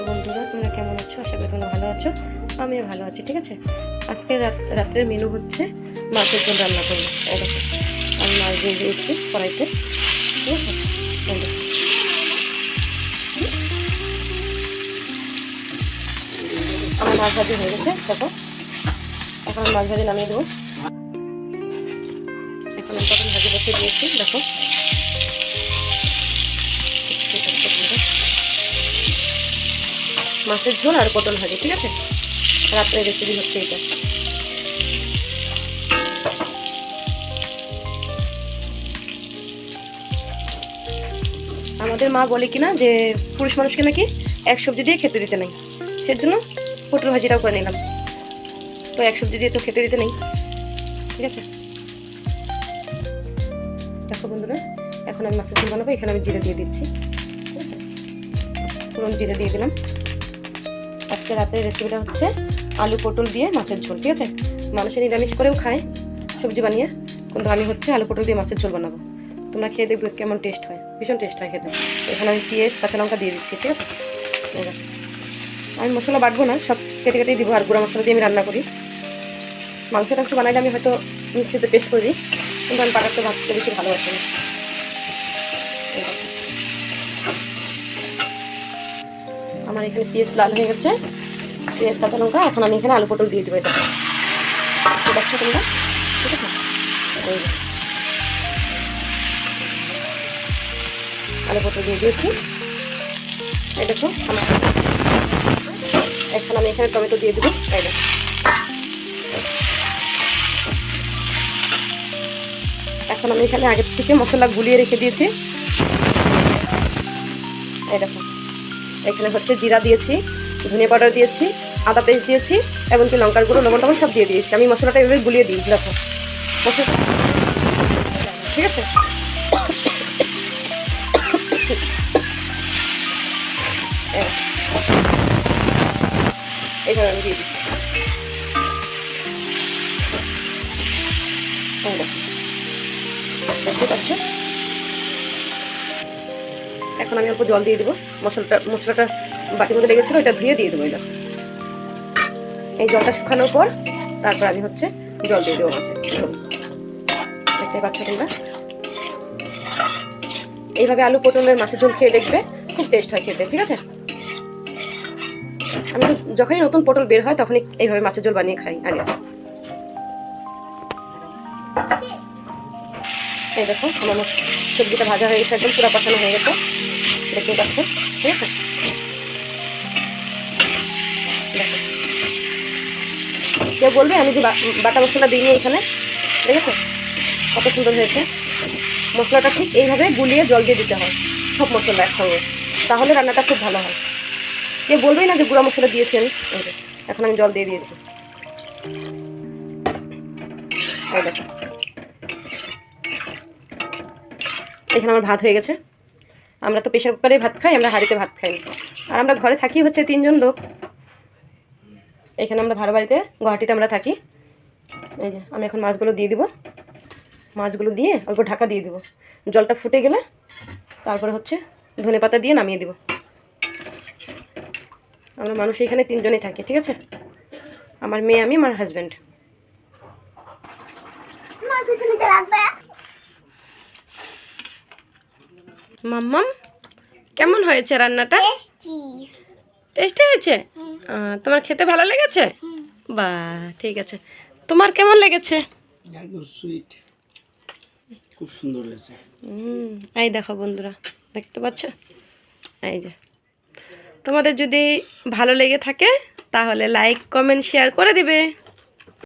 বন্ধুরা, তোমরা কেমন আছো? আশা করি তোমরা ভালো আছো, আমিও ভালো আছি। ঠিক আছে, আজকে রাত্রের মেনু হচ্ছে মাছের ঝোল রান্না করবো। আমি মাছ দিয়ে দিয়েছি কড়াইতে। ঠিক আছে, আমার মাছ ভাজি হয়ে গেছে। দেখো, এখন আমি মাছ ভাজি নামিয়ে দেবো। এখন আমি পটল ভাজি বসে দিয়েছি। দেখো, মাছের ঝোল আর পটল ভাজি। ঠিক আছে, রাত্রে রেসিপি হচ্ছে এটা। আমাদের মা বলে কিনা যে পুরুষ মানুষকে নাকি এক সবজি দিয়ে খেতে দিতে নেই, সেজন্য পটল ভাজিটাও করে নিলাম। তো এক সবজি দিয়ে তো খেতে দিতে নেই। ঠিক আছে, দেখো বন্ধুরা, এখন আমি মাছের ঝোল বানাবো। এখানে আমি জিরে দিয়ে দিচ্ছি। ঠিক আছে, পুরো জিরে দিয়ে দিলাম। আজকে রাতের রেসিপিটা হচ্ছে আলু পটল দিয়ে মাছের ঝোল। ঠিক আছে, মানুষের নিরামিষ করেও খায় সবজি বানিয়ে, কিন্তু আমি হচ্ছে আলু পটল দিয়ে মাছের ঝোল বানাবো। তোমরা খেয়ে দেখবে কেমন টেস্ট হয়, ভীষণ টেস্ট হয় খেতে। এখানে আমি পেঁয়াজ কাঁচা লঙ্কা দিয়ে দিচ্ছি। ঠিক আছে, আমি মশলা বাটবো না, সব কেটে কেটেই দিব। আর গুঁড়া মশলা দিয়ে আমি রান্না করি। মাংস টাংস বানাইলে আমি হয়তো মিক্সিতে পেস্ট করে দিই, কিন্তু আমি বাটারটা ভাজতে বেশি ভালোবাসি না। আমার এখানে পেঁয়াজ লাল হয়ে গেছে, পেঁয়াজ কাঁচা লঙ্কা। এখন আমি এখানে আলু পটল দিয়ে দেবো। এটা দেখছো তোমরা? ঠিক আছে, আলু পটল দিয়ে দিয়েছি। এই দেখো, এখন আমি এখানে টমেটো দিয়ে দেবো। এই দেখো, এখন আমি এখানে আগের থেকে মশলা গুলিয়ে রেখে দিয়েছি। এই দেখো, এখানে হচ্ছে জিরা দিয়েছি, ধনিয়া পাউডার দিয়েছি, আদা পেস্ট দিয়েছি, এমনকি লঙ্কার গুঁড়ো, লবণ টবণ সব দিয়ে দিয়েছি। আমি মশলাটা এভাবে গুলিয়ে দিই। দেখো মশলা, ঠিক আছে। এইভাবে আমি দিয়ে দিচ্ছি। দেখতে পাচ্ছ? এখন আমি অল্প জল দিয়ে দেবো। মশলাটা বাটির মধ্যে লেগেছিল, এটা ধুয়ে দিয়ে দেবো। এটা এই জলটা শুকানোর পর তারপর আমি হচ্ছে জল দিয়ে দেবো মাছের ঝোল। দেখতে পাচ্ছ তোমরা? এইভাবে আলু পটলের মাছের ঝোল খেয়ে দেখবে, খুব টেস্ট হয় খেতে। ঠিক আছে, আমি তো যখনই নতুন পটল বের হয় তখনই এইভাবে মাছের ঝোল বানিয়ে খাই আগে। এই দেখো, আমার সবজিটা ভাজা হয়ে গেছে, একদম পুরো কষানো হয়ে গেছে। দেখতে পাচ্ছ? ঠিক আছে, দেখো, কেউ বলবে আমি যে বাটা মশলা দিইনি এখানে। দেখেছো কত সুন্দর হয়েছে? মশলাটা ঠিক এইভাবে গুলিয়ে জল দিয়ে দিতে হয়, সব মশলা একসঙ্গে, তাহলে রান্নাটা খুব ভালো হয়। কেউ বলবেই না যে গুঁড়া মশলা দিয়েছেন। এখন আমি জল দিয়ে দিয়েছি। দেখো, এখানে আমার ভাত হয়ে গেছে। আমরা তো প্রেশার কুকারে ভাত খাই, আমরা হাঁড়িতে ভাত খাই। আর আমরা ঘরে থাকি হচ্ছে 3 জন লোক। এখানে আমরা ভাড়া বাড়িতে, গুয়াহাটিতে আমরা থাকি। এই যে আমি এখন মাছগুলো দিয়ে দিব। মাছগুলো দিয়ে অল্প ঢাকা দিয়ে দিব। জলটা ফুটে গেলে তারপরে হচ্ছে ধনেপাতা দিয়ে নামিয়ে দিব। আমরা মানুষ এখানে 3 জনই থাকি। ঠিক আছে, আমার মেয়ে, আমি, আমার হাজব্যান্ড। মাম্মাম, কেমন হয়েছে রান্নাটা? টেস্টি হয়েছে? তোমার খেতে ভালো লেগেছে? বাহ, ঠিক আছে। তোমার কেমন লেগেছে? একদম সুইট, খুব সুন্দর হয়েছে। এই দেখো বন্ধুরা, দেখতে পাচ্ছ? এই যে, তোমাদের যদি ভালো লেগে থাকে তাহলে লাইক কমেন্ট শেয়ার করে দিবে।